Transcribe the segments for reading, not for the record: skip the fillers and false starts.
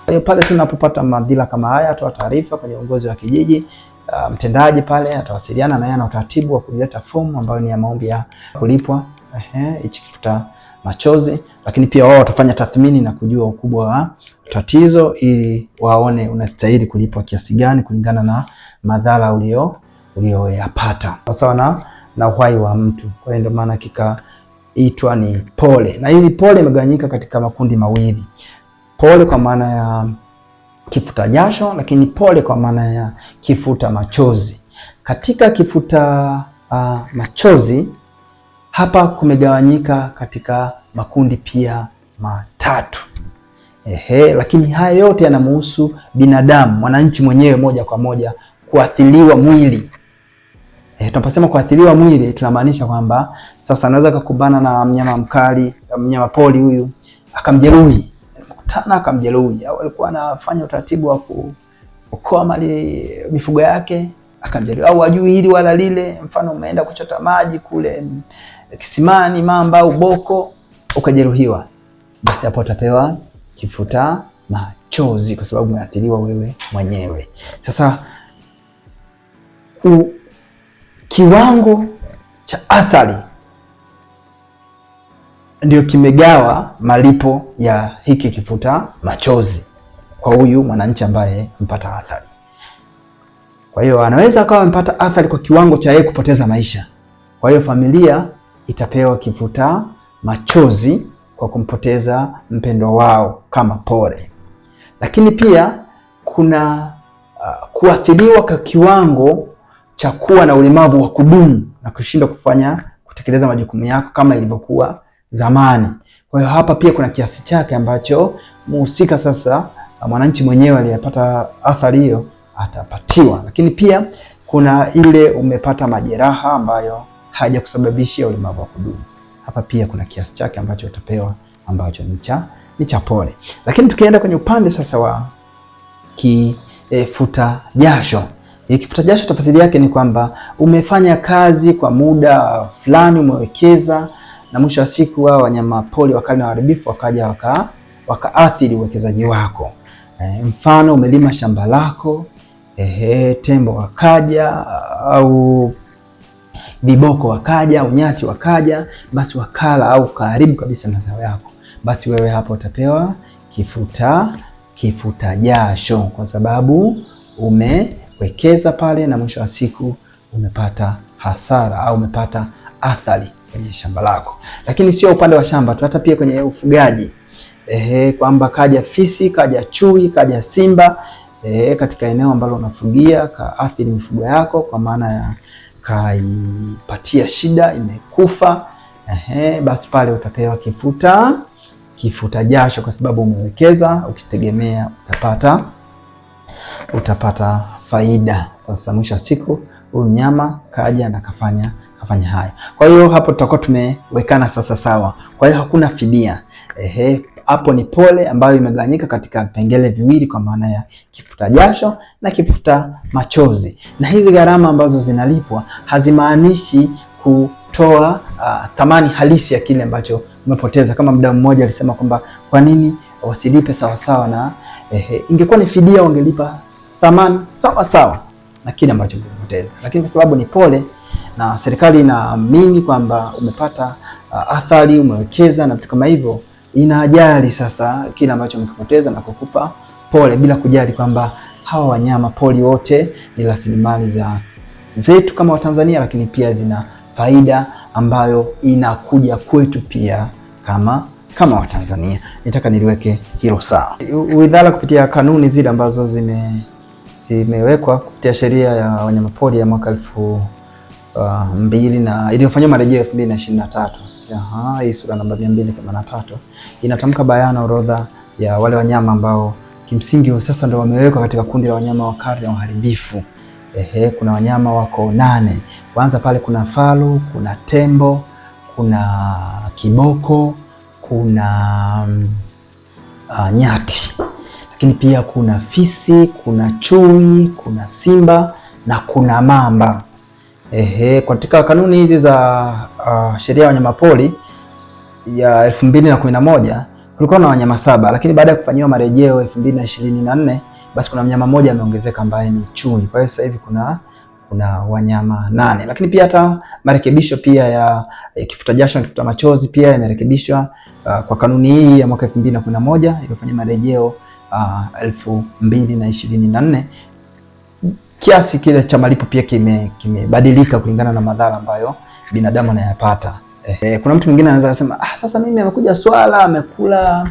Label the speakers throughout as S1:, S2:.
S1: Kwa hiyo pale tunapopata madhila kama haya, toa taarifa kwenye uongozi wa kijiji. Mtendaji pale atawasiliana na yeye na utaratibu wa kuleta fomu ambayo ni ya maombi ya kulipwa hichi kifuta machozi, lakini pia wao watafanya tathmini na kujua ukubwa wa tatizo ili waone unastahili kulipwa kiasi gani kulingana na madhara ulioyapata sawa na uhai wa mtu. Kwa hiyo ndio maana kikaitwa ni pole, na hili pole imegawanyika katika makundi mawili: pole kwa maana ya kifuta jasho, lakini pole kwa maana ya kifuta machozi. Katika kifuta machozi hapa kumegawanyika katika makundi pia matatu. Lakini haya yote yanamhusu binadamu, mwananchi mwenyewe moja kwa moja kuathiriwa mwili. Tunaposema kuathiriwa mwili tunamaanisha kwamba sasa anaweza kukumbana na mnyama mkali, mnyama pori huyu akamjeruhi, akamjeruhi, au alikuwa anafanya utaratibu wa kuokoa mali mifugo yake akamjeruhi, au ajui hili wala lile, mfano umeenda kuchota maji kule kisimani, mamba au boko ukajeruhiwa, basi hapo utapewa kifuta machozi kwa sababu umeathiriwa wewe mwenyewe. Sasa kiwango cha athari ndio kimegawa malipo ya hiki kifuta machozi kwa huyu mwananchi ambaye mpata athari. Kwa hiyo anaweza akawa amepata athari kwa kiwango cha yeye kupoteza maisha. Kwa hiyo familia itapewa kifuta machozi kwa kumpoteza mpendwa wao kama pole. Lakini pia kuna kuathiriwa kwa kiwango cha kuwa na ulemavu wa kudumu na kushindwa kutekeleza majukumu yako kama ilivyokuwa zamani. Kwa hiyo hapa pia kuna kiasi chake ambacho muhusika sasa, mwananchi mwenyewe aliyepata athari hiyo atapatiwa. Lakini pia kuna ile umepata majeraha ambayo hajakusababishia ulemavu wa kudumu. Hapa pia kuna kiasi chake ambacho utapewa ambacho ni cha pole. Lakini tukienda kwenye upande sasa wa kifuta jasho. Kifuta jasho tafsiri yake ni kwamba umefanya kazi kwa muda fulani, umewekeza, na mwisho wa siku wao wanyama pori wakali na waharibifu wakaja wakaathiri uwekezaji wako. Mfano umelima shamba lako, tembo wakaja au viboko wakaja au nyati wakaja, basi wakala au kaharibu kabisa mazao yako, basi wewe hapo utapewa kifuta jasho kwa sababu umewekeza pale na mwisho wa siku umepata hasara au umepata athari kwenye shamba lako. Lakini sio upande wa shamba tu, hata pia kwenye ufugaji. Kwamba kaja fisi, kaja chui, kaja simba katika eneo ambalo unafugia, kaathiri mifugo yako kwa maana ya kaipatia shida, imekufa, basi pale utapewa kifuta jasho kwa sababu umewekeza ukitegemea utapata faida. Sasa mwisho wa siku huyu mnyama kaja na kafanya haya. Kwa hiyo hapo tutakuwa tumewekana sasa sawa. Kwa hiyo hakuna fidia. Hapo ni pole ambayo imegawanyika katika vipengele viwili kwa maana ya kifuta jasho na kifuta machozi. Na hizi gharama ambazo zinalipwa hazimaanishi kutoa thamani halisi ya kile ambacho umepoteza. Kama mdau mmoja alisema kwamba kwa nini wasilipe sawa na ingekuwa ni fidia wangelipa thamani sawa na kile ambacho umepoteza. Lakini kwa sababu ni pole na serikali inaamini kwamba umepata athari, umewekeza na vitu kama hivyo, inajali sasa kile ambacho umekipoteza na kukupa pole bila kujali kwamba hawa wanyama pori wote ni rasilimali zetu kama Watanzania, lakini pia zina faida ambayo inakuja kwetu pia kama Watanzania. Nitaka niliweke hilo sawa. Wizara kupitia kanuni zile ambazo zimewekwa kupitia sheria ya wanyamapori ya mwaka 2000 na iliyofanywa marejeo 2023. Hii sura namba 283 inatamka bayana orodha ya wale wanyama ambao kimsingi sasa ndio wamewekwa katika kundi la wanyama wakali na waharibifu. Kuna wanyama wako 8. Kwanza pale kuna faru, kuna tembo, kuna kiboko, kuna nyati. Lakini pia kuna fisi, kuna chui, kuna simba na kuna mamba. Katika kanuni hizi za sheria ya wanyamapori ya 2011 kulikuwa na wanyama 7, lakini baada ya kufanyiwa marejeo 2024 basi kuna mnyama mmoja ameongezeka ambaye ni chui. Kwa hiyo sasa hivi kuna wanyama 8, lakini pia hata marekebisho pia ya kifuta jasho na kifuta machozi pia yamerekebishwa kwa kanuni hii ya mwaka 2011 iliyofanya marejeo 2024. Kiasi kile cha malipo pia kimebadilika kulingana na madhara ambayo binadamu anayapata. Kuna mtu mwingine anaweza kusema sasa mimi amekuja swala amekula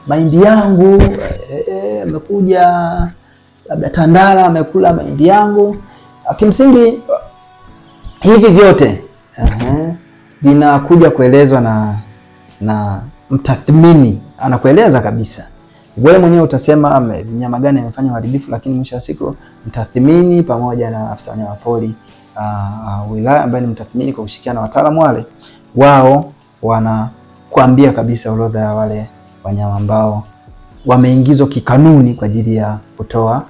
S1: mahindi yangu, amekuja labda tandala amekula mahindi yangu. Kimsingi hivi vyote vinakuja kuelezwa na mtathmini, anakueleza kabisa. Wewe mwenyewe utasema mnyama gani amefanya uharibifu, lakini mwisho wa siku mtathmini pamoja na afisa wanyamapori wilaya ambaye ni mtathmini kwa kushirikiana na wataalamu wale, wao wanakuambia kabisa orodha ya wale wanyama ambao wameingizwa kikanuni kwa ajili ya kutoa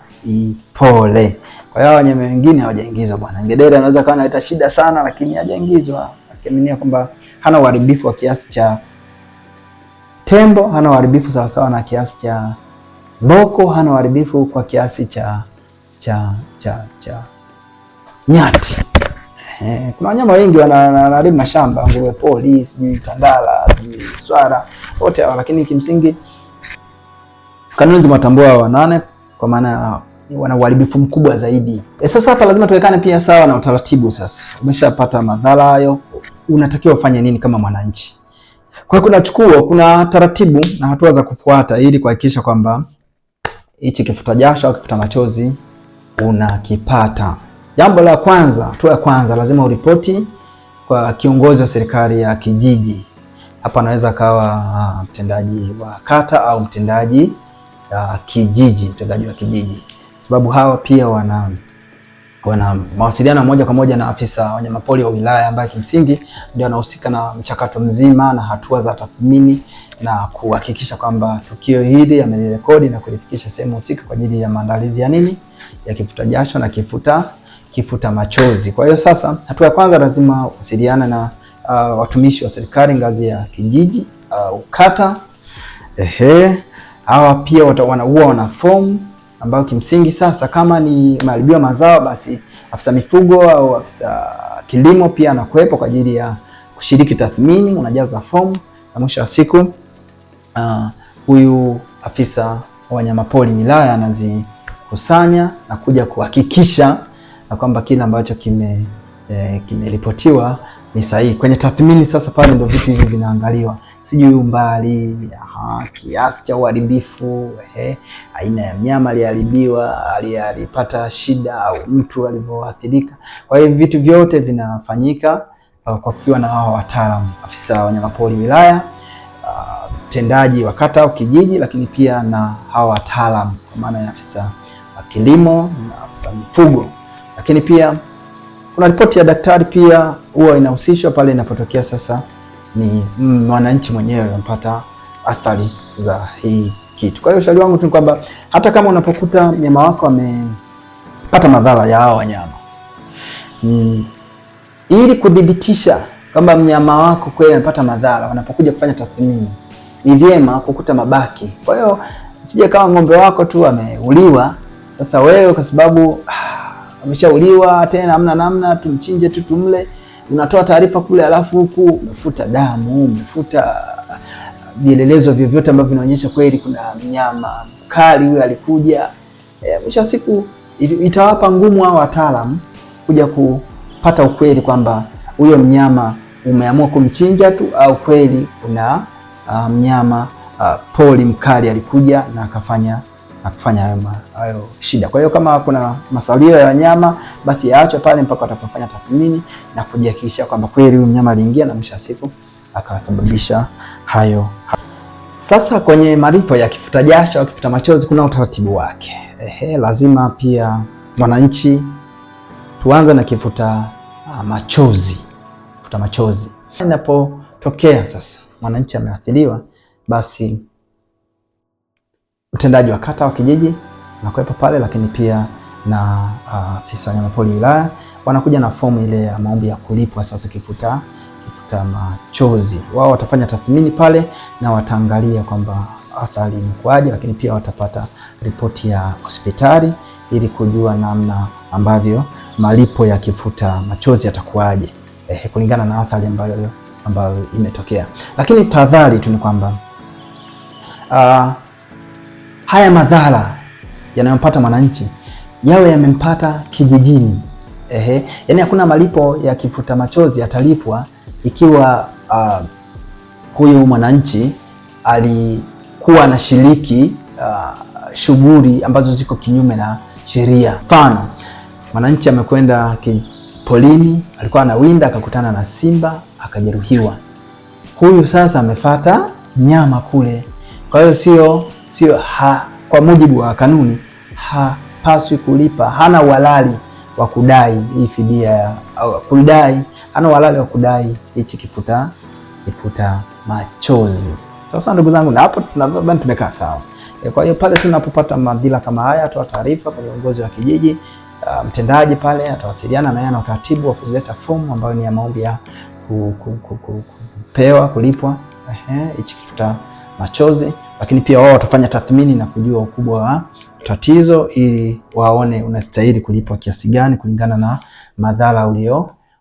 S1: pole. Kwa hiyo wanyama wengine hawajaingizwa bwana. Ngedere anaweza kawa analeta shida sana, lakini hajaingizwa, akiaminia kwamba hana uharibifu wa kiasi cha tembo, hana uharibifu sawa sawa na kiasi cha boko, hana uharibifu kwa kiasi cha nyati. Kuna wanyama wengi wanaharibu mashamba, nguruwe poli, sijui tandala, sijui swara, wote hao, lakini kimsingi kanuni zimetambua 8 kwa maana wana uharibifu mkubwa zaidi. Sasa hapa lazima tuwekane pia sawa na utaratibu. Sasa umeshapata madhara hayo, unatakiwa ufanye nini kama mwananchi? Kwa hiyo kuna taratibu na hatua za kufuata ili kuhakikisha kwamba hichi kifuta jasho au kifuta machozi unakipata. Jambo la kwanza, hatua ya kwanza, lazima uripoti kwa kiongozi wa serikali ya kijiji. Hapa anaweza kawa mtendaji wa kata au mtendaji mtendaji wa kijiji, sababu hawa pia wana mawasiliano moja kwa moja na afisa wanyamapori wa wilaya ambaye kimsingi ndio anahusika na mchakato mzima na hatua za tathmini na kuhakikisha kwamba tukio hili amelirekodi na kulifikisha sehemu husika kwa ajili ya maandalizi ya nini, ya kifuta jasho na kifuta machozi. Kwa hiyo sasa hatua ya kwanza lazima wasiliana na watumishi wa serikali ngazi ya kijiji au kata. Hawa pia wana fomu ambayo kimsingi sasa kama ni maharibiwa mazao, basi afisa mifugo au afisa kilimo pia anakuwepo kwa ajili ya kushiriki tathmini. Unajaza fomu na mwisho wa siku huyu afisa wa wanyamapori wilaya anazikusanya na kuja kuhakikisha na kwamba kile ambacho kimeripotiwa ni sahihi. Kwenye tathmini sasa pale ndio vitu hivi vinaangaliwa, sijui umbali, kiasi cha uharibifu, aina ya mnyama aliyeharibiwa, alipata shida au mtu alivyoathirika. Kwa hiyo vitu vyote vinafanyika kwa kukiwa na hao wataalamu, afisa wanyamapori wilaya, mtendaji wa kata au kijiji, lakini pia na hao wataalamu kwa maana ya afisa kilimo na afisa mifugo. Lakini pia kuna ripoti ya daktari pia huwa inahusishwa pale inapotokea sasa ni mwananchi mwenyewe anapata athari za hii kitu. Kwa hiyo ushauri wangu tu ni kwamba hata kama unapokuta mnyama wako amepata madhara ya hao wanyama, ili kudhibitisha kwamba mnyama wako kweli amepata madhara, wanapokuja kufanya tathmini ni vyema kukuta mabaki. Kwa hiyo sije kama ng'ombe wako tu ameuliwa, sasa wewe kwa sababu ameshauliwa tena hamna namna, tumchinje tu tumle, unatoa taarifa kule, alafu huku umefuta damu, umefuta vielelezo vyovyote ambavyo vinaonyesha kweli kuna mnyama mkali huyo alikuja. Mwisho wa siku itawapa ngumu hao wataalamu kuja kupata ukweli kwamba huyo mnyama umeamua kumchinja tu au kweli kuna mnyama pori mkali alikuja na akafanya hayo shida. Kwa hiyo kama kuna masalio ya wanyama, basi yaachwe pale mpaka watakapofanya tathmini na kujihakikisha kwamba kweli huyu mnyama aliingia na mwisho wa siku akasababisha hayo. Sasa kwenye malipo ya kifuta jasho au kifuta machozi kuna utaratibu wake. Lazima pia mwananchi, tuanze na kifuta machozi. Kifuta machozi inapotokea sasa mwananchi ameathiriwa, basi mtendaji wa kata au kijiji anakuwepo pale, lakini pia na afisa wanyamapori wilaya wanakuja na fomu ile ya maombi ya kulipwa sasa kifuta kifuta machozi. Wao watafanya tathmini pale na wataangalia kwamba athari imekuaje, lakini pia watapata ripoti ya hospitali ili kujua namna ambavyo malipo ya kifuta machozi yatakuaje kulingana na athari ambayo imetokea. Lakini tahadhari tu ni kwamba haya madhara yanayompata mwananchi yawe yamempata kijijini. Yaani hakuna malipo ya kifuta machozi yatalipwa ikiwa huyu mwananchi alikuwa anashiriki shughuli ambazo ziko kinyume na sheria. Mfano, mwananchi amekwenda polini, alikuwa anawinda akakutana na simba akajeruhiwa. Huyu sasa amefuata nyama kule. Kwa hiyo sio kwa mujibu wa kanuni hapaswi kulipa, hana uhalali wa kudai hii fidia au kudai, hana uhalali wa kudai hichi kifuta machozi. Sasa ndugu zangu, na hapo tunadhani tumekaa sawa. Kwa hiyo pale tunapopata madhila kama haya, toa taarifa kwa viongozi wa kijiji. Mtendaji pale atawasiliana na yeye na utaratibu wa kuleta fomu ambayo ni ya maombi ya kulipwa hichi kifuta machozi, lakini pia wao watafanya tathmini na kujua ukubwa wa tatizo ili waone unastahili kulipwa kiasi gani kulingana na madhara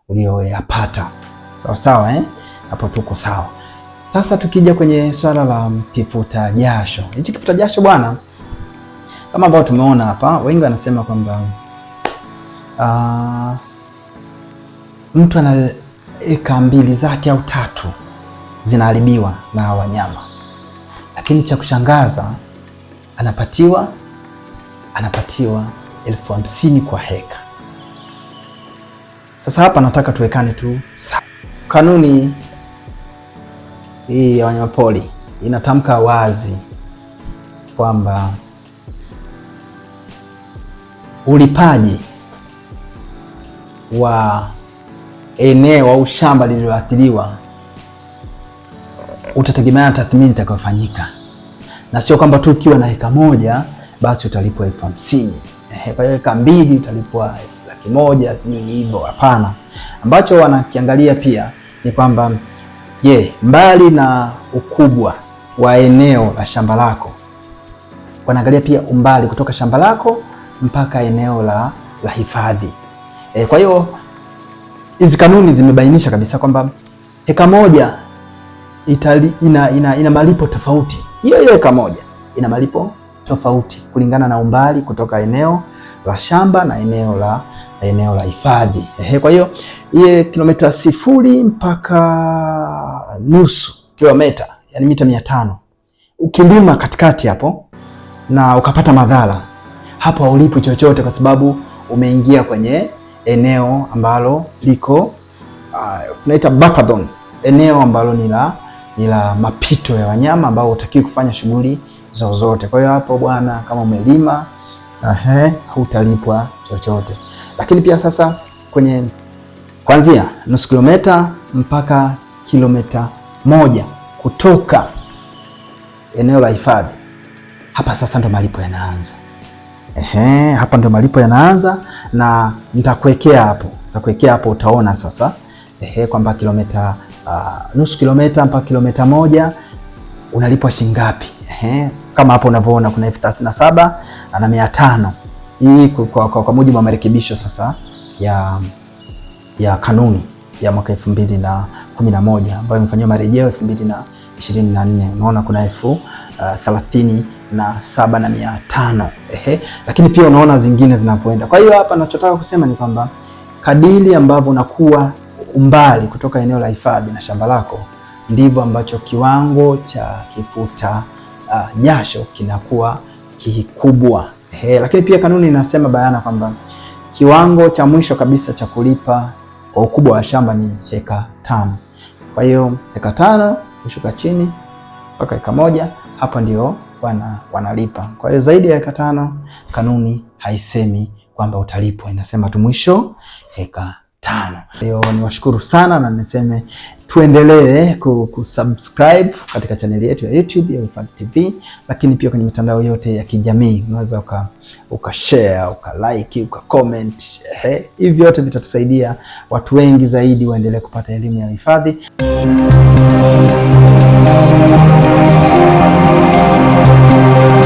S1: ulioyapata. Sawa sawa, hapo tuko sawa. Sasa tukija kwenye swala la kifuta jasho. Hichi kifuta jasho bwana, kama ambao tumeona hapa, wengi wanasema kwamba mtu ana eka 2 zake au 3 zinaharibiwa na wanyama, lakini cha kushangaza anapatiwa 50,000 kwa heka. Sasa hapa nataka tuwekane tu sawa. Kanuni hii ya wanyamapori inatamka wazi kwamba ulipaji wa eneo au shamba lililoathiriwa utategemea na tathmini itakayofanyika, na sio kwamba tu ukiwa na heka 1 basi utalipwa 50,000. Kwa hiyo heka 2 utalipwa 100,000, sijui hivyo. Hapana. Ambacho wanakiangalia pia ni kwamba mbali na ukubwa wa eneo la shamba lako, wanaangalia pia umbali kutoka shamba lako mpaka eneo la hifadhi. Kwa hiyo hizi kanuni zimebainisha kabisa kwamba heka 1 ina malipo tofauti. Hiyo heka 1 ina malipo tofauti kulingana na umbali kutoka eneo la shamba na eneo la hifadhi. Kwa hiyo ile kilomita 0 mpaka nusu kilomita, yani mita 500, ukilima katikati hapo na ukapata madhara, hapo haulipi chochote kwa sababu umeingia kwenye eneo ambalo liko tunaita buffer zone, eneo ambalo ni la mapito ya wanyama ambao hutakiwi kufanya shughuli zozote. Kwa hiyo hapo bwana, kama umelima hutalipwa chochote. Lakini pia sasa kwenye kuanzia nusu kilomita mpaka kilomita 1 kutoka eneo la hifadhi, hapa sasa ndo malipo yanaanza. Hapa ndo malipo yanaanza, na nitakuwekea hapo utaona sasa kwamba kilomita nusu kilomita mpaka kilomita 1 unalipwa shilingi ngapi. Kama hapo unavyoona kuna 37,500. Hii kwa mujibu wa marekebisho sasa ya kanuni ya mwaka 2011 ambayo imefanywa marejeo 2024. Unaona kuna 37,500. Lakini pia unaona zingine zinapoenda. Kwa hiyo hapa ninachotaka kusema ni kwamba kadiri ambavyo unakuwa umbali kutoka eneo la hifadhi na shamba lako, ndivyo ambacho kiwango cha kifuta jasho kinakuwa kikubwa. Lakini pia kanuni inasema bayana kwamba kiwango cha mwisho kabisa cha kulipa kwa ukubwa wa shamba ni heka 5. Kwa hiyo heka 5 kushuka chini mpaka heka 1, hapa ndio wanalipa. Kwa hiyo zaidi ya heka 5 kanuni haisemi kwamba utalipwa, inasema tu mwisho heka Leo niwashukuru sana na niseme tuendelee kusubscribe katika chaneli yetu ya YouTube ya Uhifadhi TV, lakini pia kwenye mitandao yote ya kijamii unaweza ukashare, ukalike, ukacomment. Hivi vyote vitatusaidia watu wengi zaidi waendelee kupata elimu ya uhifadhi.